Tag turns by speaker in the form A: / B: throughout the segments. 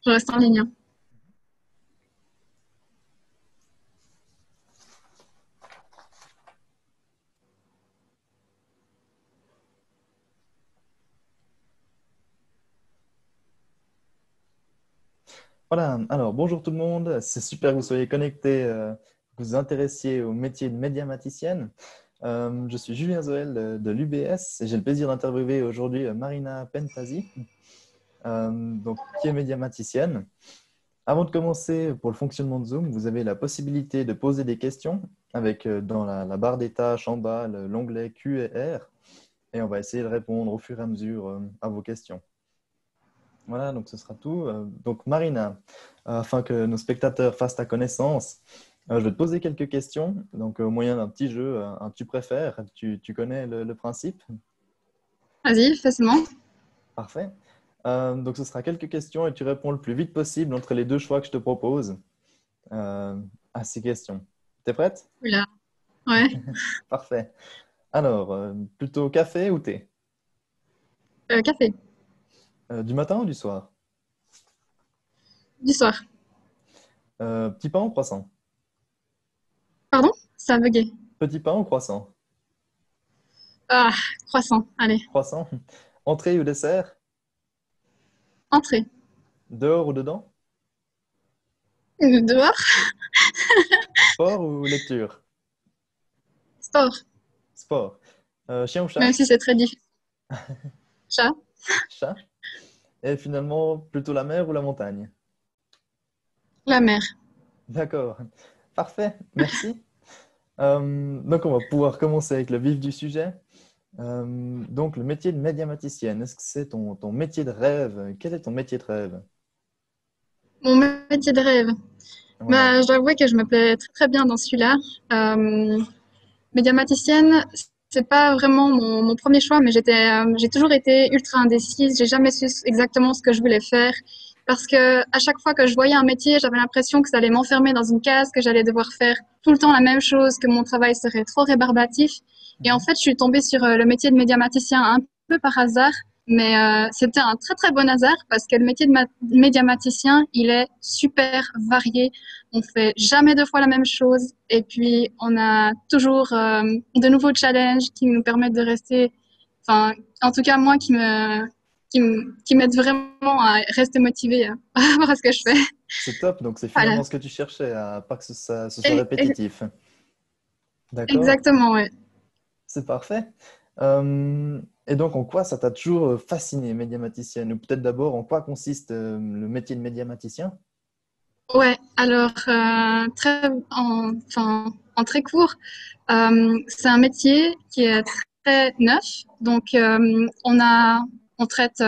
A: Je reste en ligne.
B: Voilà, alors bonjour tout le monde, c'est super que vous soyez connectés, que vous vous intéressiez au métier de médiamaticienne. Je suis Julien Zoël de l'UBS et j'ai le plaisir d'interviewer aujourd'hui Marina Pentasi, qui est médiamaticienne. Avant de commencer, pour le fonctionnement de Zoom, vous avez la possibilité de poser des questions avec dans la barre des tâches en bas l'onglet Q&R et on va essayer de répondre au fur et à mesure à vos questions. Voilà, donc ce sera tout. Donc Marina, afin que nos spectateurs fassent ta connaissance, je vais te poser quelques questions. Donc au moyen d'un petit jeu, un tu préfères, tu connais le principe?
A: Vas-y, facilement.
B: Parfait. Donc ce sera quelques questions et tu réponds le plus vite possible entre les deux choix que je te propose euh, à ces questions. T'es prête?
A: Oula. Ouais.
B: Parfait. Alors, plutôt café ou thé?
A: Café.
B: Du matin ou du soir?
A: Du soir.
B: Petit pain ou croissant?
A: Pardon? Ça a bugué.
B: Petit pain ou croissant?
A: Ah, croissant. Allez.
B: Croissant. Entrée ou dessert?
A: Entrée.
B: Dehors ou dedans?
A: Dehors.
B: Sport ou lecture?
A: Sport.
B: Sport. Chien ou
A: Même
B: chat?
A: si c'est très difficile. Chat.
B: Chat. Et finalement, plutôt la mer ou la montagne?
A: La mer.
B: D'accord. Parfait. Merci. Donc, on va pouvoir commencer avec le vif du sujet. Donc, le métier de médiamaticienne, est-ce que c'est ton métier de rêve? Quel est ton métier de rêve?
A: Mon métier de rêve.
B: Ouais.
A: Bah, je dois avouer que je me plais très très bien dans celui-là. Médiamaticienne, c'est pas vraiment mon premier choix, mais j'ai toujours été ultra indécise. J'ai jamais su exactement ce que je voulais faire parce que à chaque fois que je voyais un métier, j'avais l'impression que ça allait m'enfermer dans une case, que j'allais devoir faire tout le temps la même chose, que mon travail serait trop rébarbatif. Et en
B: Mhm.
A: fait, je suis tombée sur le métier de médiamaticien un peu par hasard, mais c'était un très très bon hasard parce que le métier de médiamaticien, il est super varié. On fait jamais deux fois la même chose et puis on a toujours de nouveaux challenges qui nous permettent de rester, enfin, en tout cas moi qui m'aide vraiment à rester motivée par rapport à ce que je fais.
B: C'est top. Donc, c'est
A: Voilà.
B: finalement ce que tu cherchais, à pas que ce soit répétitif. D'accord.
A: Exactement, ouais.
B: C'est parfait. Et donc, en quoi ça t'a toujours fasciné, médiamaticienne? Ou peut-être d'abord, en quoi consiste le métier de médiamaticien?
A: Ouais, alors en très court, c'est un métier qui est très neuf. Donc on traite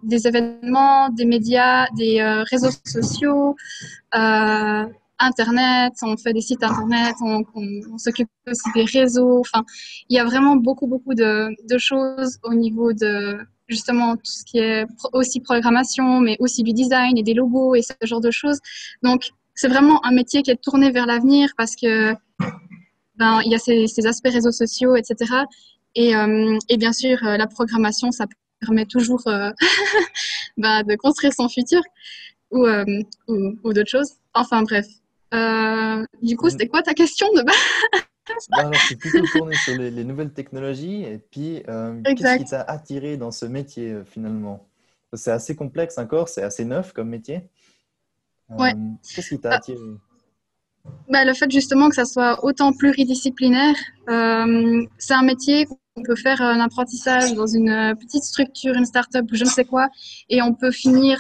A: des événements, des médias, des réseaux sociaux, euh, Internet, on fait des sites Internet, on s'occupe aussi des réseaux. Enfin, il y a vraiment beaucoup de choses au niveau de justement tout ce qui est aussi programmation, mais aussi du design et des logos et ce genre de choses. Donc, c'est vraiment un métier qui est tourné vers l'avenir parce que ben, il y a ces aspects réseaux sociaux, etc. Et bien sûr, la programmation, ça permet toujours ben, de construire son futur ou, euh, ou d'autres choses. Enfin bref. Du coup,
B: Mm.
A: c'était quoi ta question de base?
B: Bah alors, c'est plutôt tourné sur les nouvelles technologies. Et puis, qu'est-ce qui
A: Exact.
B: t'a attiré dans ce métier finalement? C'est assez complexe encore, c'est assez neuf comme métier.
A: Ouais.
B: Qu'est-ce qui t'a
A: Euh,
B: attiré?
A: Bah, le fait justement que ça soit autant pluridisciplinaire, c'est un métier qu'on peut faire un apprentissage dans une petite structure, une start-up ou je ne sais quoi, et on peut finir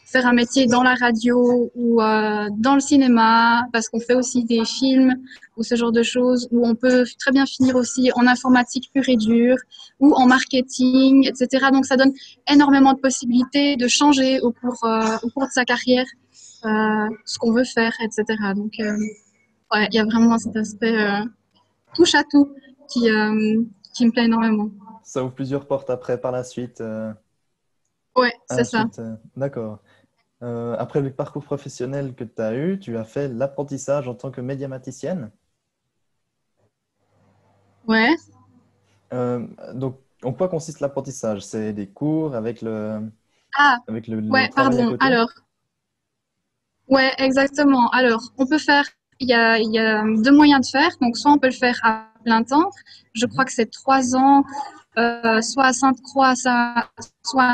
A: faire un métier dans la radio ou dans le cinéma, parce qu'on fait aussi des films ou ce genre de choses, ou on peut très bien finir aussi en informatique pure et dure ou en marketing, etc. Donc ça donne énormément de possibilités de changer au cours de sa carrière ce qu'on veut faire, etc. Donc, ouais, il y a vraiment cet aspect touche à tout qui me plaît énormément.
B: Ça ouvre plusieurs portes après par la suite.
A: Ouais,
B: À
A: c'est
B: la
A: ça.
B: suite, d'accord. Après le parcours professionnel que tu as eu, tu as fait l'apprentissage en tant que médiamaticienne.
A: Ouais.
B: Donc, en quoi consiste l'apprentissage? C'est des cours avec
A: Ah,
B: avec le
A: ouais,
B: travail à
A: pardon.
B: côté?
A: Alors, Ouais, exactement. Alors, on peut faire, il y a deux moyens de faire. Donc, soit on peut le faire à plein temps. Je crois
B: Mhm.
A: que c'est 3 ans, soit à Sainte-Croix, soit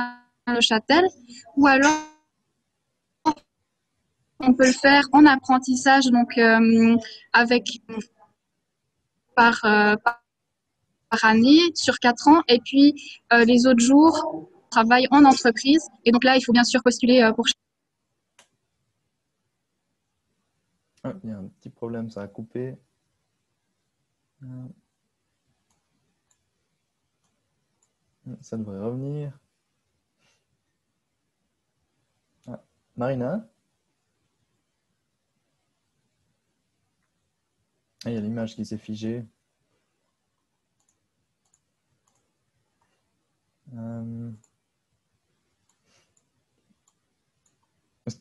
A: à Neuchâtel. Ou alors, on peut le faire en apprentissage, donc avec par année sur 4 ans. Et puis, les autres jours, on travaille en entreprise. Et donc là, il faut bien sûr postuler pour.
B: Ah, il y a un petit problème, ça a coupé. Euh, Ça devrait revenir. Ah, Marina? Ah, il y a l'image qui s'est figée. Euh, Est-ce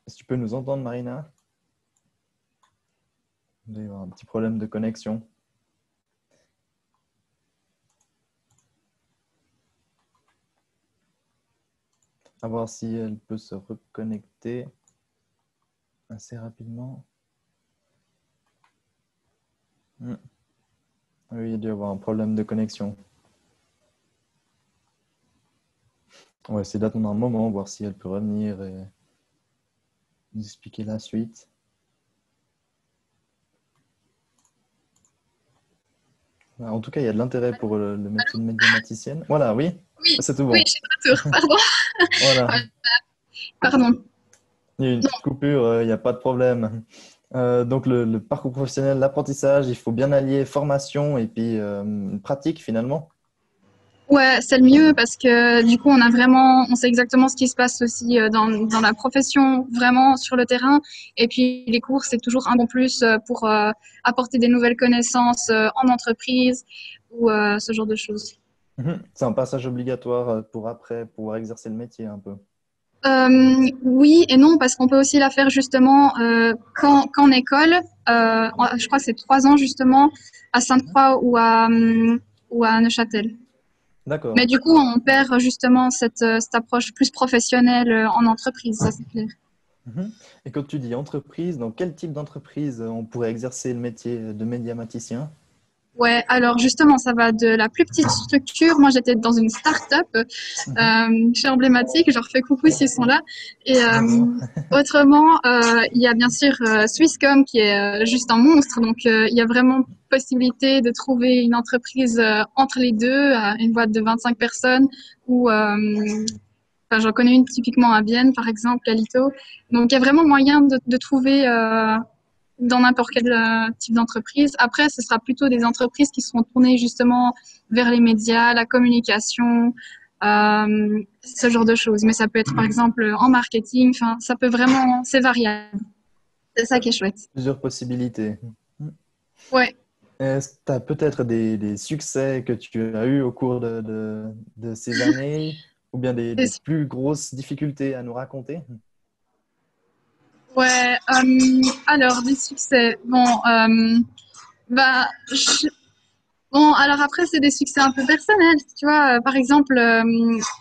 B: est-ce que tu peux nous entendre, Marina? Il doit y avoir un petit problème de connexion. À voir si elle peut se reconnecter assez rapidement. Oui, il doit y avoir un problème de connexion. On va essayer d'attendre un moment, voir si elle peut revenir et nous expliquer la suite. En tout cas, il y a de l'intérêt pour le métier de médiamaticienne. Voilà, oui,
A: Oui,
B: c'est tout
A: oui,
B: bon.
A: je suis de retour, pardon.
B: Voilà,
A: Ouais, pardon.
B: il y a eu une petite coupure, il n'y a pas de problème. Donc, le parcours professionnel, l'apprentissage, il faut bien allier formation et puis pratique finalement.
A: Ouais, c'est le mieux parce que du coup, on sait exactement ce qui se passe aussi dans la profession, vraiment sur le terrain. Et puis, les cours, c'est toujours un bon plus pour apporter des nouvelles connaissances en entreprise ou ce genre de choses.
B: C'est un passage obligatoire pour après pouvoir exercer le métier un peu.
A: Oui et non, parce qu'on peut aussi la faire justement qu'en école. Je crois que c'est 3 ans justement à Sainte-Croix ou à Neuchâtel. Mais
B: D'accord.
A: du coup, on perd justement cette approche plus professionnelle en entreprise, ça c'est clair.
B: Mhm. Et quand tu dis entreprise, dans quel type d'entreprise on pourrait exercer le métier de médiamaticien?
A: Ouais, alors justement, ça va de la plus petite structure. Moi, j'étais dans une start-up
B: Mhm.
A: chez Emblématique. Je leur fais coucou s'ils sont là. Et
B: Bonjour.
A: autrement, il y a bien sûr Swisscom qui est juste un monstre. Donc, il y a vraiment possibilité de trouver une entreprise entre les deux, une boîte de 25 personnes ou enfin, j'en connais une typiquement à Vienne, par exemple, Calito. Donc, il y a vraiment moyen de trouver dans n'importe quel type d'entreprise. Après, ce sera plutôt des entreprises qui seront tournées justement vers les médias, la communication, ce genre de choses. Mais ça peut être par exemple en marketing. Enfin, ça peut vraiment, c'est variable. C'est ça qui est chouette.
B: Plusieurs possibilités.
A: Ouais.
B: Est-ce que tu as peut-être des succès que tu as eus au cours de ces années ou bien des plus grosses difficultés à nous raconter?
A: Ouais. Alors des succès. Bon. Bah, Bon, alors après, c'est des succès un peu personnels. Tu vois, par exemple,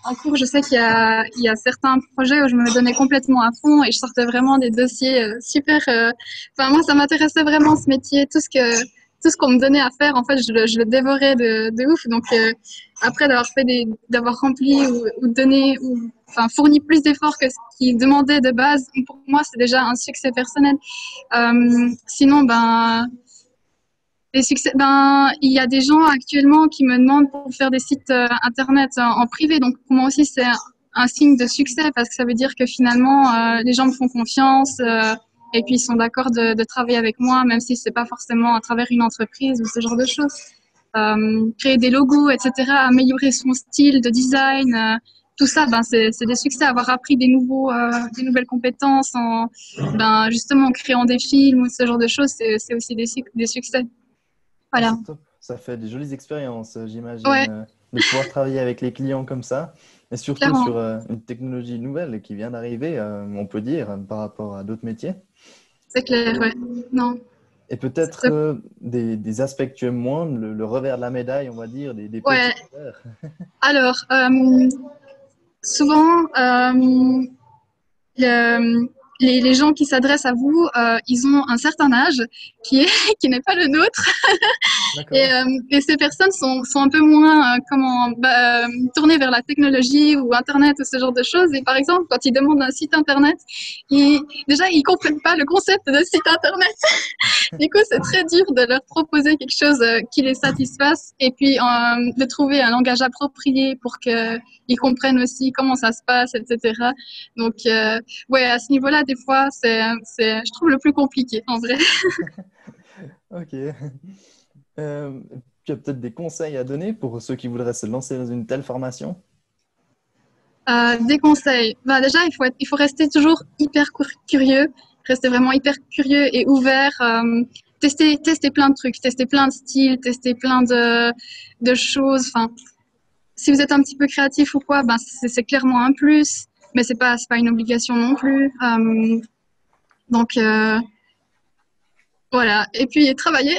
A: en cours, je sais il y a certains projets où je me donnais complètement à fond et je sortais vraiment des dossiers super. Enfin, moi, ça m'intéressait vraiment ce métier, tout ce qu'on me donnait à faire. En fait, je le dévorais de ouf. Donc, après d'avoir rempli ou donné ou enfin fourni plus d'efforts que ce qu'ils demandaient de base, pour moi, c'est déjà un succès personnel. Sinon, ben les succès, ben, il y a des gens actuellement qui me demandent pour faire des sites internet en privé. Donc, pour moi aussi, c'est un signe de succès parce que ça veut dire que finalement, les gens me font confiance et puis ils sont d'accord de travailler avec moi, même si c'est pas forcément à travers une entreprise ou ce genre de choses. Créer des logos, etc., améliorer son style de design, tout ça, ben, c'est des succès. Avoir appris des nouvelles compétences en, ben, justement, en créant des films ou ce genre de choses, c'est aussi des succès.
B: Ah,
A: Voilà.
B: c'est top. Ça fait des jolies expériences, j'imagine,
A: Ouais,
B: de pouvoir travailler avec les clients comme ça. Et surtout
A: clairement.
B: sur une technologie nouvelle qui vient d'arriver, on peut dire, par rapport à d'autres métiers.
A: C'est clair, ouais. Non.
B: Et
A: C'est
B: peut-être
A: top.
B: des aspects que tu aimes moins, le revers de la médaille, on va dire, des petits
A: Ouais.
B: revers.
A: Alors, souvent, le- les gens qui s'adressent à vous, ils ont un certain âge qui est qui n'est pas le nôtre. Et ces personnes sont un peu moins tournées vers la technologie ou Internet ou ce genre de choses. Et par exemple, quand ils demandent un site Internet, déjà, ils comprennent pas le concept de site Internet. Du coup, c'est très dur de leur proposer quelque chose qui les satisfasse et puis de trouver un langage approprié pour qu'ils comprennent aussi comment ça se passe, etc. Donc, ouais, à ce niveau-là, des fois, je trouve le plus compliqué, en vrai.
B: Ok. Euh, Tu as peut-être des conseils à donner pour ceux qui voudraient se lancer dans une telle formation?
A: Des conseils. Bah, déjà, il faut rester toujours hyper curieux, rester vraiment hyper curieux et ouvert. Tester plein de trucs, tester plein de styles, tester plein de choses. Enfin, si vous êtes un petit peu créatif ou quoi, ben c'est clairement un plus, mais c'est pas une obligation non plus. Donc voilà. Et puis travailler,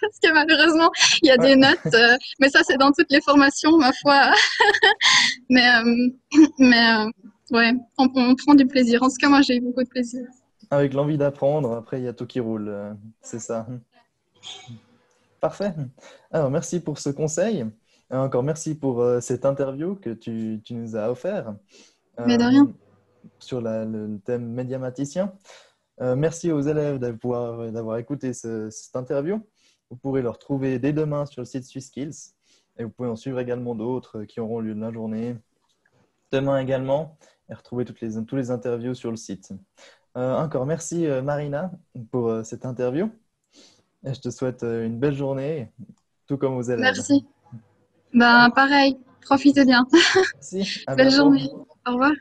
A: parce que malheureusement il y a
B: Ouais.
A: des notes, mais ça c'est dans toutes les formations, ma foi. Mais ouais, on prend du plaisir. En tout cas, moi j'ai eu beaucoup de plaisir.
B: Avec l'envie d'apprendre, après, il y a tout qui roule. C'est ça. Parfait. Alors, merci pour ce conseil. Encore merci pour cette interview que tu nous as offert
A: Mais de
B: euh,
A: rien.
B: sur le thème médiamaticien. Merci aux élèves d'avoir écouté cette interview. Vous pourrez le retrouver dès demain sur le site SwissSkills et vous pouvez en suivre également d'autres qui auront lieu de la journée. Demain également et retrouver tous les interviews sur le site. Encore merci Marina pour cette interview. Et je te souhaite une belle journée, tout comme aux élèves.
A: Merci. Ben pareil. Profitez bien.
B: Merci, à
A: Belle
B: bientôt.
A: journée. Au revoir.